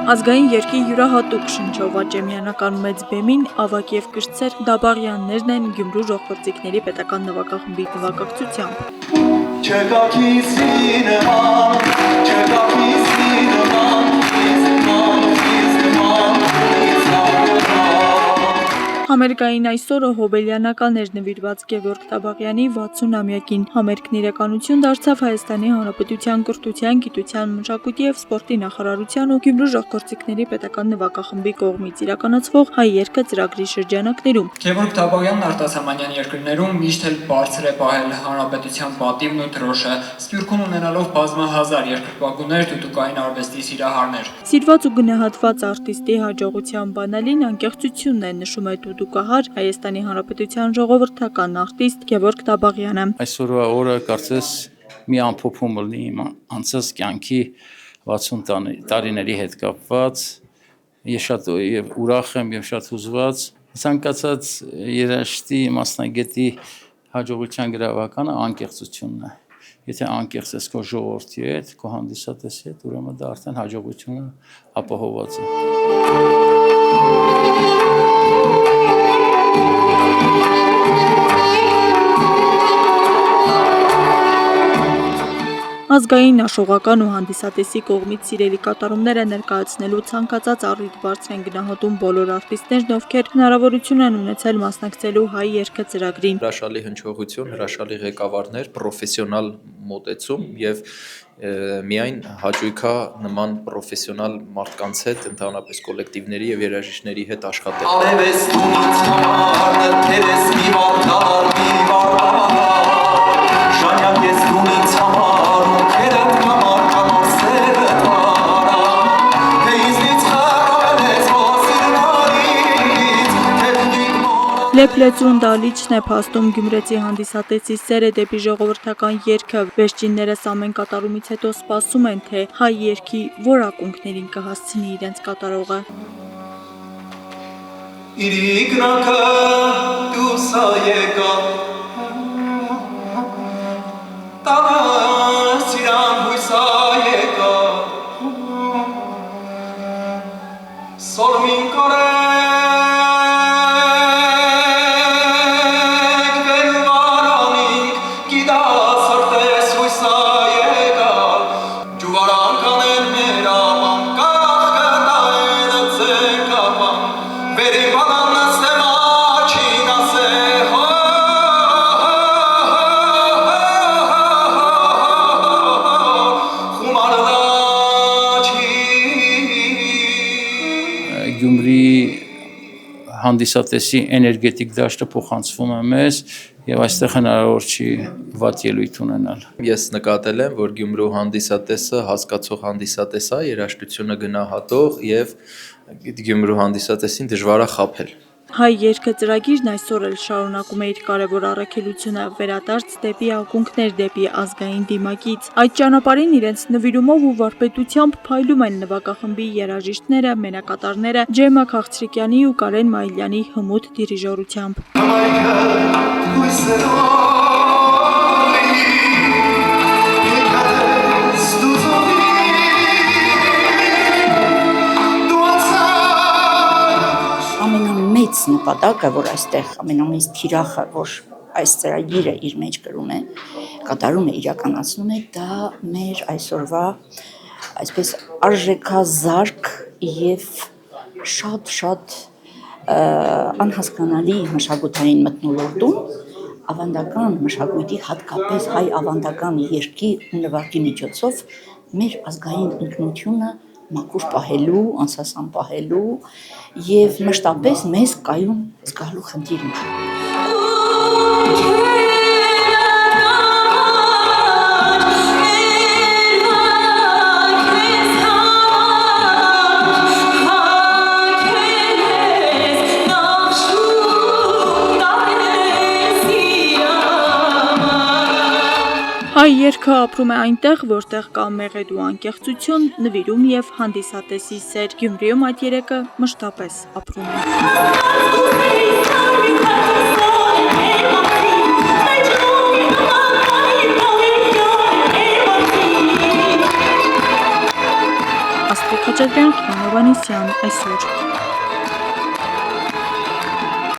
Ազգային երգի յուրահատուկ շնչով աճեմյանական մեծ բեմին ավագ և կրտսեր Դաբաղյաններն են Գյումրու ժողովրդիկների պետական նվագախմբի Համերգային այսօրը հոբելյանական էր նվիրված Գևորգ Դաբաղյանի 60-ամյակին։ Համերգն իրականություն դարձավ Հայաստանի Հանրապետության կրթության, գիտության, մշակույթի և սպորտի նախարարության ու Գյումրու ժողովրդիկների պետական նվագախմբի կողմից իրականացվող հայ երգը ծրագրի շրջանակներում։ Գևորգ Դաբաղյանն արտասահմանյան երկրներում միշտ էլ բարձր է պահել հանրապետության պատիվն ու դրոշը, Սփյուռքում ունենալով բազմահազար երկրպագուներ, դուդուկային արվեստի սիրահարներ։ Սիրված ու գնահատված արտիստի հաջողության բանալին անկեղծությունն է, նշում է դուդուկահար Հայաստանի Հանրապետության ժողովրդական արտիստ Գևորգ Դաբաղյանը։ Այսօրվա օրը կարծես մի ամփոփում լինի իմ անցած կյանքի 60 տարիների հետ կապված։ Ես շատ ուրախ եմ եւ շատ հուզված։ Ցանկացած երաժշտի մասնագետի հաջողության գրավականը անկեղծությունն է։ Եթե անկեղծ ես քո ժողովրդի հետ, քո հանդիսատեսի հետ, ուրեմն դա արդեն հաջողությունը ապահովված է։ Ազգային, աշխողական ու հանդիսատեսի կողմից սիրելի կատարումներ են ներկայացնելու ցանկացած առիթ բարձր են գնահատում բոլոր արտիստներն, ովքեր հնարավորություն են ունեցել մասնակցելու հայ երգը ծրագրին։ Հրաշալի հնչողություն, հրաշալի ղեկավարներ, պրոֆեսիոնալ մոտեցում եւ միայն հաճույքա նման պրոֆեսիոնալ մարդկանց հետ, ընդհանրապես կոլեկտիվների եւ երաժիշտների հետ Լեփլեցուն դալիճն է փաստում գյումրեցի հանդիսատեսի սերը դեպի ժողովրդական երգը։ Վերջիններս ամեն կատարումից հետո սպասում են, թե հայ երգի որ ակունքներին կհասցնի իրենց կատարողը։ Գյումրի հանդիսատեսի էներգետիկ դաշտը փոխանցվում է մեզ եւ այստեղ հնարավոր չի վատ ելույթ ունենալ։ Ես նկատել եմ, որ Գյումրու հանդիսատեսը հասկացող հանդիսատես է, երաժշտությունը գնահատող եւ Գյումրու հանդիսատեսին դժվար է խաբել։ Հայ երգը ծրագիրն այսօր էլ շարունակում է իր կարևոր առաքելությունը վերադարձ դեպի ակունքներ, դեպի ազգային դիմակից։ Այդ ճանապարհին իրենց նվիրումով ու վարպետությամբ փայլում են նվագախմբի երաժիշտները, մենակատարները Ջեմա Քաղցրիկյանի ու Կարեն Մայիլյանի հմուտ դիրիժորությամբ։ Ամենամեծ նպատակը, որ այստեղ ամենամեծ թիրախը, որ այս ծրագիրը իր մեջ կրում է, կատարում է, իրականացնում է, դա մեր այսօրվա այսպես արժեքազարկ եւ շատ անհասկանալի մշակութային մթնոլորտում ավանդական մշակույթի, հատկապես հայ ավանդական երգի ու նվագի միջոցով մեր ազգային ինքնությունը մաքուր պահելու, անսասան պահելու եւ մշտապես մեզ կայուն զգալու խնդիրն է։ Հայ երգը ապրում է այնտեղ, որտեղ կա մեղեդ ու անկեղծություն, նվիրում եւ հանդիսատեսի սեր։ Գյումրիում այդ երեկը մշտապես ապրում է։ Աստղիկ Խաչատրյան Հովհաննիսյան այսօր